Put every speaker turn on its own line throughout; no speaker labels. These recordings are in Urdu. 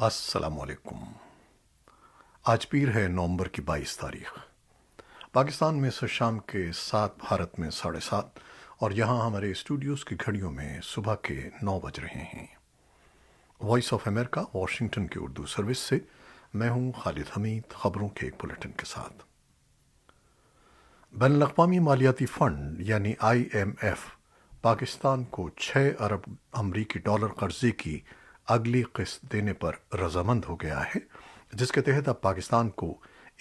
السلام علیکم۔ آج پیر ہے نومبر کی 22 تاریخ۔ پاکستان میں شام کے 7، بھارت میں 7:30، اور یہاں ہمارے اسٹوڈیوز کی گھڑیوں میں صبح کے 9 بج رہے ہیں۔ وائس آف امریکہ واشنگٹن کی اردو سروس سے میں ہوں خالد حمید، خبروں کے ایک بلیٹن کے ساتھ۔ بین الاقوامی مالیاتی فنڈ یعنی IMF پاکستان کو 6 ارب امریکی ڈالر قرضے کی اگلی قسط دینے پر رضامند ہو گیا ہے، جس کے تحت اب پاکستان کو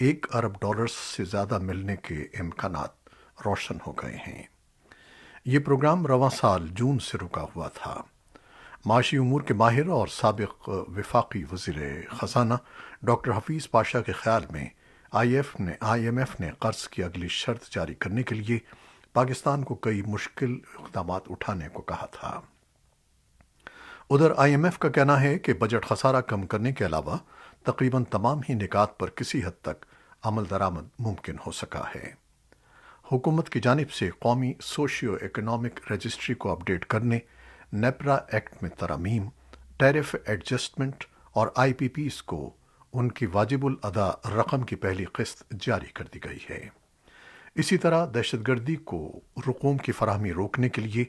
1 ارب ڈالر سے زیادہ ملنے کے امکانات روشن ہو گئے ہیں۔ یہ پروگرام رواں سال جون سے رکا ہوا تھا۔ معاشی امور کے ماہر اور سابق وفاقی وزیر خزانہ ڈاکٹر حفیظ پاشا کے خیال میں IMF نے قرض کی اگلی شرط جاری کرنے کے لیے پاکستان کو کئی مشکل اقدامات اٹھانے کو کہا تھا۔ ادھر IMF کا کہنا ہے کہ بجٹ خسارہ کم کرنے کے علاوہ تقریباً تمام ہی نکات پر کسی حد تک عمل درآمد ممکن ہو سکا ہے۔ حکومت کی جانب سے قومی سوشیو اکنامک رجسٹری کو اپڈیٹ کرنے، نیپرا ایکٹ میں ترامیم، ٹیرف ایڈجسٹمنٹ اور IPPs کو ان کی واجب الادا رقم کی پہلی قسط جاری کر دی گئی ہے۔ اسی طرح دہشت گردی کو رقوم کی فراہمی روکنے کے لیے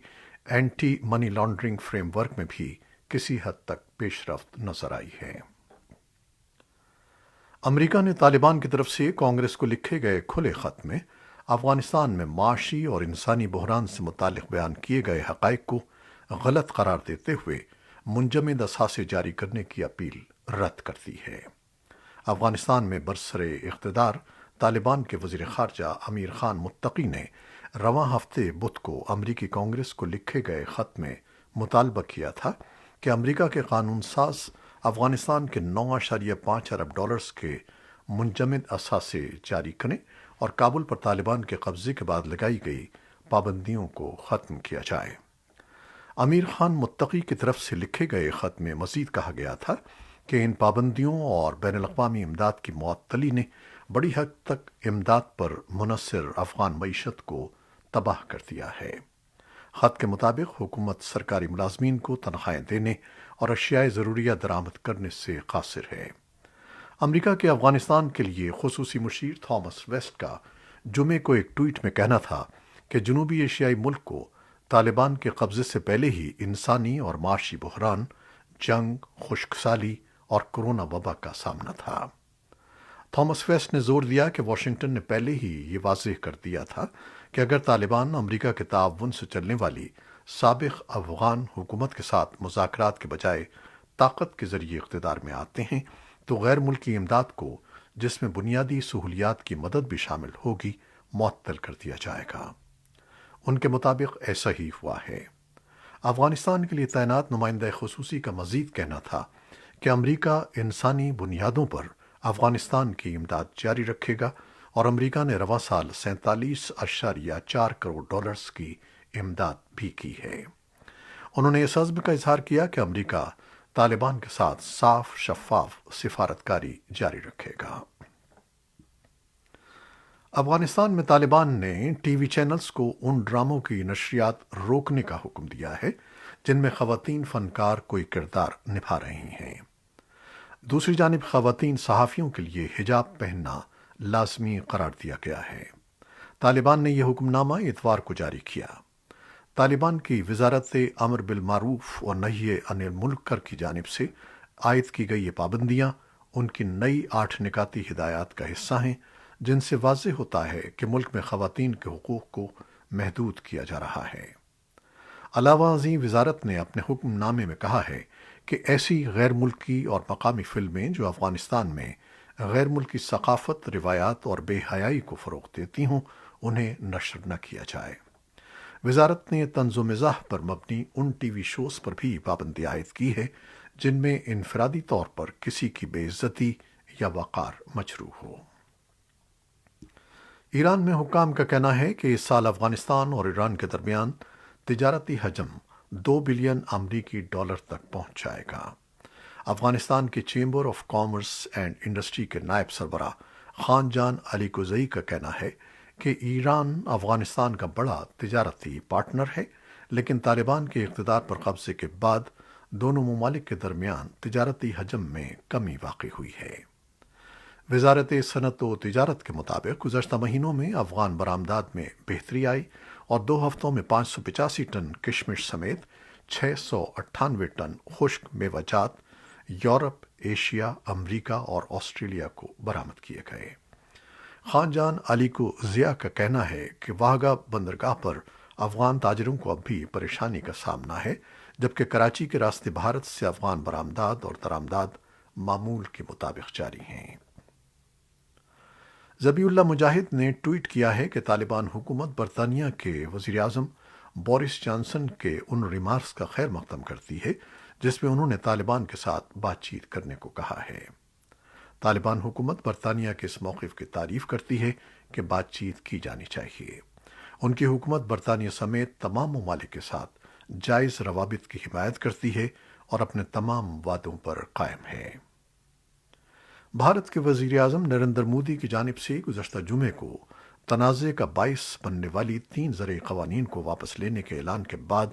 anti money laundering framework میں بھی کسی حد تک پیش رفت نظر آئی ہے۔ امریکہ نے طالبان کی طرف سے کانگریس کو لکھے گئے کھلے خط میں افغانستان میں معاشی اور انسانی بحران سے متعلق بیان کیے گئے حقائق کو غلط قرار دیتے ہوئے منجمد اثاثے جاری کرنے کی اپیل رد کر دی ہے۔ افغانستان میں برسر اقتدار طالبان کے وزیر خارجہ امیر خان متقی نے رواں ہفتے بدھ کو امریکی کانگریس کو لکھے گئے خط میں مطالبہ کیا تھا کہ امریکہ کے قانون ساز افغانستان کے 9.5 ارب ڈالرز کے منجمد اثاثے جاری کریں اور کابل پر طالبان کے قبضے کے بعد لگائی گئی پابندیوں کو ختم کیا جائے۔ امیر خان متقی کی طرف سے لکھے گئے خط میں مزید کہا گیا تھا کہ ان پابندیوں اور بین الاقوامی امداد کی معطلی نے بڑی حد تک امداد پر منحصر افغان معیشت کو تباہ کر دیا ہے۔ خط کے مطابق حکومت سرکاری ملازمین کو تنخواہیں دینے اور اشیاء ضروریہ درآمد کرنے سے قاصر ہے۔ امریکہ کے افغانستان کے لیے خصوصی مشیر تھامس ویسٹ کا جمعے کو ایک ٹویٹ میں کہنا تھا کہ جنوبی ایشیائی ملک کو طالبان کے قبضے سے پہلے ہی انسانی اور معاشی بحران، جنگ، خشک سالی اور کورونا وبا کا سامنا تھا۔ تھامس ویسٹ نے زور دیا کہ واشنگٹن نے پہلے ہی یہ واضح کر دیا تھا کہ اگر طالبان امریکہ کے تعاون سے چلنے والی سابق افغان حکومت کے ساتھ مذاکرات کے بجائے طاقت کے ذریعے اقتدار میں آتے ہیں تو غیر ملکی امداد کو، جس میں بنیادی سہولیات کی مدد بھی شامل ہوگی، معطل کر دیا جائے گا۔ ان کے مطابق ایسا ہی ہوا ہے۔ افغانستان کے لیے تعینات نمائندہ خصوصی کا مزید کہنا تھا کہ امریکہ انسانی بنیادوں پر افغانستان کی امداد جاری رکھے گا، اور امریکہ نے رواں سال 47.4 کروڑ ڈالرز کی امداد بھی کی ہے۔ انہوں نے اس عزم کا اظہار کیا کہ امریکہ طالبان کے ساتھ صاف شفاف سفارتکاری جاری رکھے گا۔ افغانستان میں طالبان نے ٹی وی چینلز کو ان ڈراموں کی نشریات روکنے کا حکم دیا ہے جن میں خواتین فنکار کوئی کردار نبھا رہی ہیں۔ دوسری جانب خواتین صحافیوں کے لیے حجاب پہننا لازمی قرار دیا گیا ہے۔ طالبان نے یہ حکم نامہ اتوار کو جاری کیا۔ طالبان کی وزارت امر بالمعروف اور نہی عن المنکر کی جانب سے عائد کی گئی یہ پابندیاں ان کی نئی 8 نکاتی ہدایات کا حصہ ہیں، جن سے واضح ہوتا ہے کہ ملک میں خواتین کے حقوق کو محدود کیا جا رہا ہے۔ علاوہ ازیں وزارت نے اپنے حکم نامے میں کہا ہے کہ ایسی غیر ملکی اور مقامی فلمیں جو افغانستان میں غیر ملکی ثقافت، روایات اور بے حیائی کو فروغ دیتی ہوں، انہیں نشر نہ کیا جائے۔ وزارت نے طنز و مزاح پر مبنی ان ٹی وی شوز پر بھی پابندی عائد کی ہے جن میں انفرادی طور پر کسی کی بے عزتی یا وقار مجروح ہو۔ ایران میں حکام کا کہنا ہے کہ اس سال افغانستان اور ایران کے درمیان تجارتی حجم 2 بلین امریکی ڈالر تک پہنچ جائے گا۔ افغانستان کی chamber of commerce and industry کے نائب سربراہ خان جان علی کوزئی کا کہنا ہے کہ ایران افغانستان کا بڑا تجارتی پارٹنر ہے، لیکن طالبان کے اقتدار پر قبضے کے بعد دونوں ممالک کے درمیان تجارتی حجم میں کمی واقع ہوئی ہے۔ وزارت صنعت و تجارت کے مطابق گزشتہ مہینوں میں افغان برآمدات میں بہتری آئی اور 2 ہفتوں میں 585 ٹن کشمش سمیت 698 ٹن خشک میوہ جات یورپ، ایشیا، امریکہ اور آسٹریلیا کو برآمد کیے گئے۔ خان جان علی کو ضیاء کا کہنا ہے کہ واہگہ بندرگاہ پر افغان تاجروں کو اب بھی پریشانی کا سامنا ہے، جبکہ کراچی کے راستے بھارت سے افغان برآمدات اور درآمدات معمول کے مطابق جاری ہیں۔ ذبیح اللہ مجاہد نے ٹویٹ کیا ہے کہ طالبان حکومت برطانیہ کے وزیر اعظم بورس جانسن کے ان ریمارکس کا خیر مقدم کرتی ہے جس میں انہوں نے طالبان کے ساتھ بات چیت کرنے کو کہا ہے۔ طالبان حکومت برطانیہ کے اس موقف کی تعریف کرتی ہے کہ بات چیت کی جانی چاہیے۔ ان کی حکومت برطانیہ سمیت تمام ممالک کے ساتھ جائز روابط کی حمایت کرتی ہے اور اپنے تمام وعدوں پر قائم ہے۔ بھارت کے وزیر اعظم نریندر مودی کی جانب سے گزشتہ جمعے کو تنازع کا باعث بننے والی 3 زرعی قوانین کو واپس لینے کے اعلان کے بعد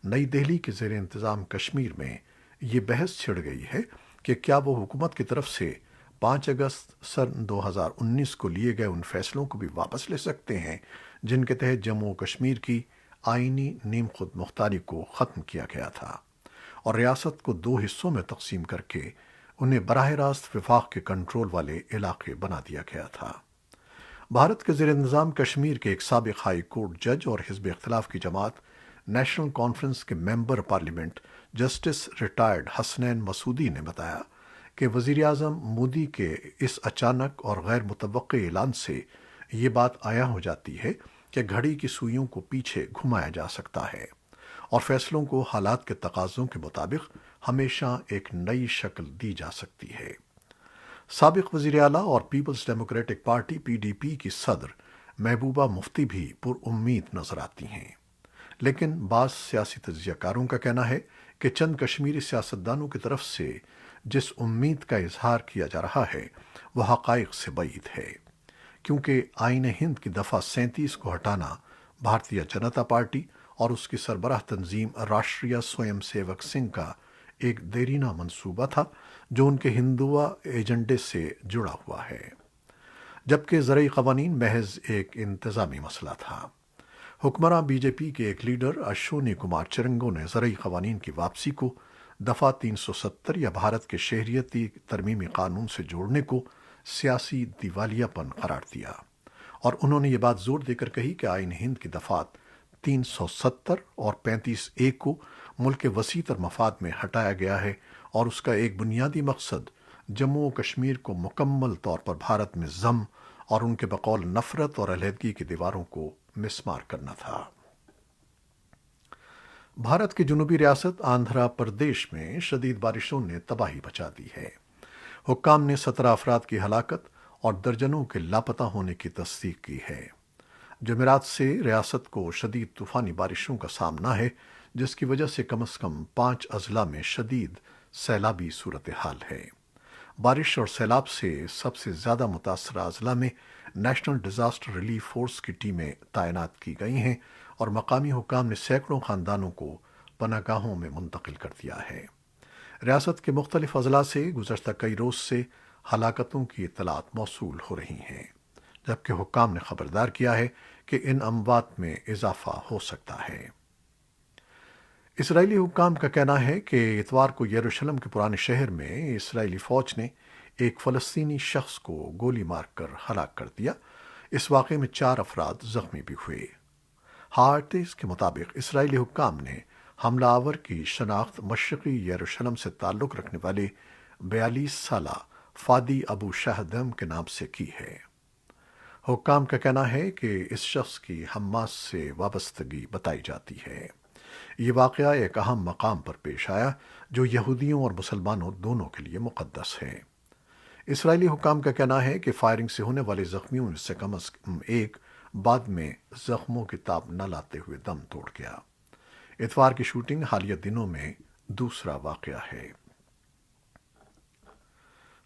نئی دہلی کے زیر انتظام کشمیر میں یہ بحث چھڑ گئی ہے کہ کیا وہ حکومت کی طرف سے 5 اگست سن 2019 کو لیے گئے ان فیصلوں کو بھی واپس لے سکتے ہیں جن کے تحت جموں و کشمیر کی آئینی نیم خود مختاری کو ختم کیا گیا تھا اور ریاست کو 2 حصوں میں تقسیم کر کے انہیں براہ راست وفاق کے کنٹرول والے علاقے بنا دیا گیا تھا۔ بھارت کے زیر انتظام کشمیر کے ایک سابق ہائی کورٹ جج اور حزب اختلاف کی جماعت نیشنل کانفرنس کے member parliament justice retired Hasnain Masoodi نے بتایا کہ وزیر اعظم مودی کے اس اچانک اور غیر متوقع اعلان سے یہ بات عیاں ہو جاتی ہے کہ گھڑی کی سوئیوں کو پیچھے گھمایا جا سکتا ہے اور فیصلوں کو حالات کے تقاضوں کے مطابق ہمیشہ ایک نئی شکل دی جا سکتی ہے۔ سابق وزیر اعلیٰ اور پیپلز ڈیموکریٹک پارٹی PDP کی صدر محبوبہ مفتی بھی پر امید نظر آتی ہیں، لیکن بعض سیاسی تجزیہ کاروں کا کہنا ہے کہ چند کشمیری سیاستدانوں کی طرف سے جس امید کا اظہار کیا جا رہا ہے وہ حقائق سے بعید ہے، کیونکہ آئین ہند کی دفعہ 37 کو ہٹانا بھارتیہ جنتا پارٹی اور اس کی سربراہ تنظیم راشٹریہ سویم سیوک سنگھ کا ایک دیرینہ منصوبہ تھا جو ان کے ہندوہ ایجنڈے سے جڑا ہوا ہے، جبکہ زرعی قوانین محض ایک انتظامی مسئلہ تھا۔ حکمراں BJP کے ایک لیڈر اشونی کمار چرنگو نے زرعی قوانین کی واپسی کو دفعہ 370 یا بھارت کے شہریتی ترمیمی قانون سے جوڑنے کو سیاسی دیوالیہ پن قرار دیا، اور انہوں نے یہ بات زور دے کر کہی کہ آئین ہند کی دفعات 370 اور 35(a) کو ملک کے وسیع تر مفاد میں ہٹایا گیا ہے اور اس کا ایک بنیادی مقصد جموں و کشمیر کو مکمل طور پر بھارت میں ضم اور ان کے بقول نفرت اور علیحدگی کی دیواروں کو مسمار کرنا تھا۔ بھارت کی جنوبی ریاست آندھرا پردیش میں شدید بارشوں نے تباہی مچا دی ہے۔ حکام نے 17 افراد کی ہلاکت اور درجنوں کے لاپتہ ہونے کی تصدیق کی ہے۔ جمعرات سے ریاست کو شدید طوفانی بارشوں کا سامنا ہے، جس کی وجہ سے کم از کم 5 اضلاع میں شدید سیلابی صورتحال ہے۔ بارش اور سیلاب سے سب سے زیادہ متاثرہ اضلاع میں نیشنل ڈیزاسٹر ریلیف فورس کی ٹیمیں تعینات کی گئی ہیں اور مقامی حکام نے سینکڑوں خاندانوں کو پناہ گاہوں میں منتقل کر دیا ہے۔ ریاست کے مختلف اضلاع سے گزشتہ کئی روز سے ہلاکتوں کی اطلاعات موصول ہو رہی ہیں، جبکہ حکام نے خبردار کیا ہے کہ ان اموات میں اضافہ ہو سکتا ہے۔ اسرائیلی حکام کا کہنا ہے کہ اتوار کو یروشلم کے پرانے شہر میں اسرائیلی فوج نے ایک فلسطینی شخص کو گولی مار کر ہلاک کر دیا۔ اس واقعے میں 4 افراد زخمی بھی ہوئے۔ ہارٹس کے مطابق اسرائیلی حکام نے حملہ آور کی شناخت مشرقی یروشلم سے تعلق رکھنے والے 42 سالہ فادی ابو شہدم کے نام سے کی ہے۔ حکام کا کہنا ہے کہ اس شخص کی حماس سے وابستگی بتائی جاتی ہے۔ یہ واقعہ ایک اہم مقام پر پیش آیا جو یہودیوں اور مسلمانوں دونوں کے لیے مقدس ہے۔ اسرائیلی حکام کا کہنا ہے کہ فائرنگ سے ہونے والے زخمیوں میں سے کم از کم ایک بعد میں زخموں کی تاب نہ لاتے ہوئے دم توڑ گیا۔ اتوار کی شوٹنگ حالیہ دنوں میں دوسرا واقعہ ہے۔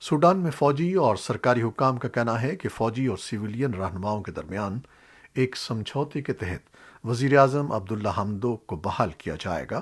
سوڈان میں فوجی اور سرکاری حکام کا کہنا ہے کہ فوجی اور سیویلین رہنماؤں کے درمیان ایک سمجھوتے کے تحت وزیر اعظم عبداللہ حمدوک کو بحال کیا جائے گا،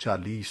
40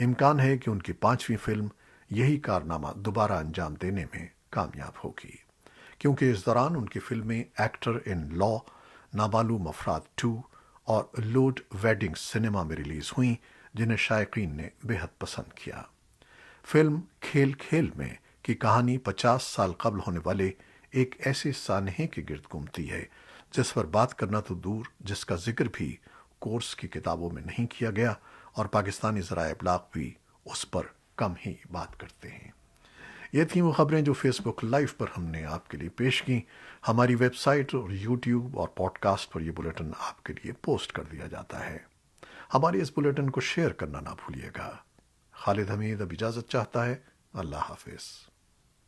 امکان ہے کہ ان کی 5ویں فلم یہی کارنامہ دوبارہ انجام دینے میں کامیاب ہوگی، کیونکہ اس دوران ان کی فلمیں ایکٹر ان لا، نامعلوم افراد 2 اور لوڈ ویڈنگ سنیما میں ریلیز ہوئیں، جنہیں شائقین نے بے حد پسند کیا۔ فلم کھیل کھیل میں کی کہانی 50 سال قبل ہونے والے ایک ایسے سانحے کے گرد گھومتی ہے جس پر بات کرنا تو دور، جس کا ذکر بھی کورس کی کتابوں میں نہیں کیا گیا، اور پاکستانی ذرائع ابلاغ بھی اس پر کم ہی بات کرتے ہیں۔ یہ تھیں وہ خبریں جو فیس بک لائیو پر ہم نے آپ کے لیے پیش کی۔ ہماری ویب سائٹ اور یوٹیوب اور پوڈ کاسٹ پر یہ بلیٹن آپ کے لیے پوسٹ کر دیا جاتا ہے۔ ہماری اس بلیٹن کو شیئر کرنا نہ بھولیے گا۔ خالد حمید اب اجازت چاہتا ہے۔ اللہ حافظ۔